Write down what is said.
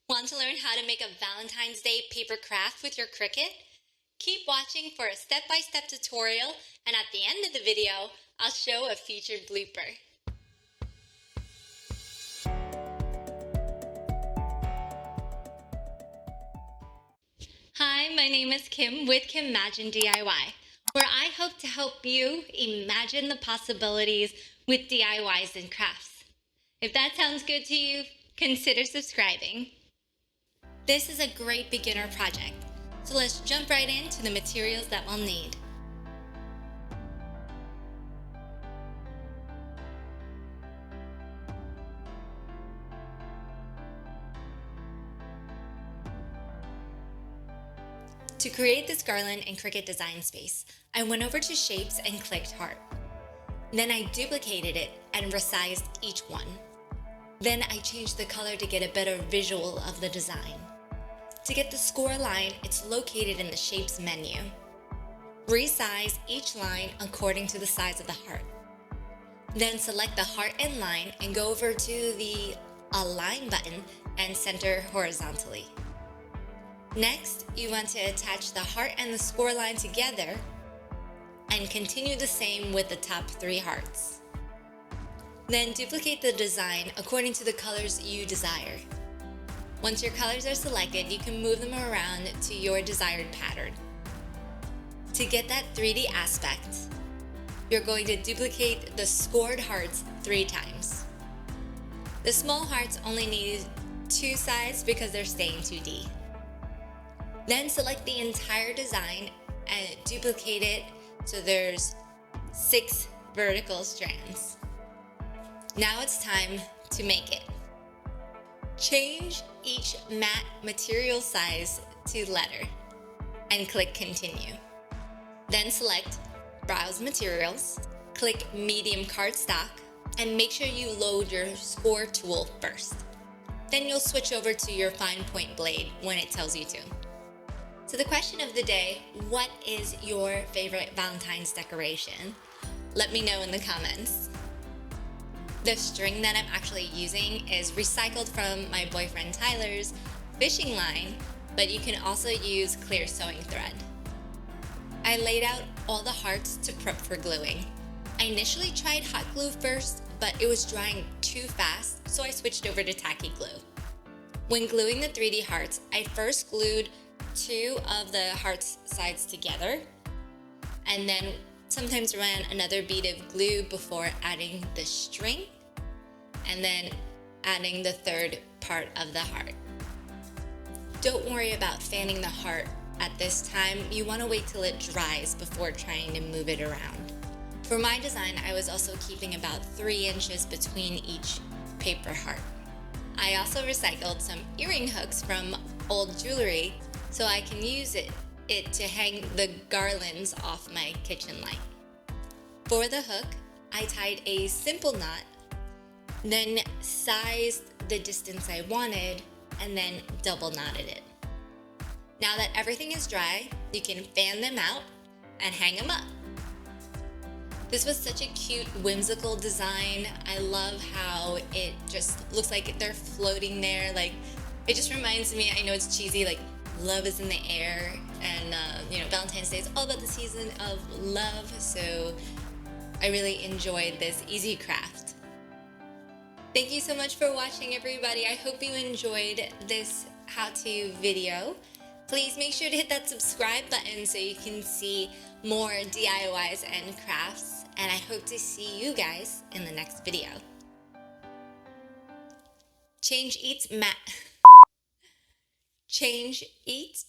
Want to learn how to make a Valentine's Day paper craft with your Cricut? Keep watching for a step-by-step tutorial, and at the end of the video, I'll show a featured blooper. Hi, my name is Kim with Kimagine DIY, where I hope to help you imagine the possibilities with DIYs and crafts. If that sounds good to you, consider subscribing. This is a great beginner project, so let's jump right into the materials that we'll need. To create this garland in Cricut Design Space, I went over to Shapes and clicked Heart. Then I duplicated it and resized each one. Then I changed the color to get a better visual of the design. To get the score line, it's located in the Shapes menu. Resize each line according to the size of the heart. Then select the heart and line and go over to the Align button and center horizontally. Next, you want to attach the heart and the score line together and continue the same with the top 3 hearts. Then duplicate the design according to the colors you desire. Once your colors are selected, you can move them around to your desired pattern. To get that 3D aspect, you're going to duplicate the scored hearts 3 times. The small hearts only need 2 sides because they're staying 2D. Then select the entire design and duplicate it so there's 6 vertical strands. Now it's time to make it. Change each matte material size to letter and click Continue. Then select Browse Materials, click Medium Cardstock, and make sure you load your score tool first. Then you'll switch over to your fine point blade when it tells you to. So the question of the day, what is your favorite Valentine's decoration? Let me know in the comments. The string that I'm actually using is recycled from my boyfriend Tyler's fishing line, but you can also use clear sewing thread. I laid out all the hearts to prep for gluing. I initially tried hot glue first, but it was drying too fast, so I switched over to tacky glue. When gluing the 3D hearts, I first glued 2 of the hearts sides together, and then sometimes ran another bead of glue before adding the string, and then adding the 3rd part of the heart. Don't worry about fanning the heart at this time. You want to wait till it dries before trying to move it around. For my design, I was also keeping about 3 inches between each paper heart. I also recycled some earring hooks from old jewelry so I can use it to hang the garlands off my kitchen light. For the hook, I tied a simple knot, then sized the distance I wanted, and then double knotted it. Now that everything is dry, you can fan them out and hang them up. This was such a cute, whimsical design. I love how it just looks like they're floating there. Like, it just reminds me, I know it's cheesy, like love is in the air, and Valentine's Day is all about the season of love, so I really enjoyed this easy craft. Thank you so much for watching, everybody. I hope you enjoyed this how-to video. Please make sure to hit that subscribe button so you can see more DIYs and crafts, and I hope to see you guys in the next video. Change eats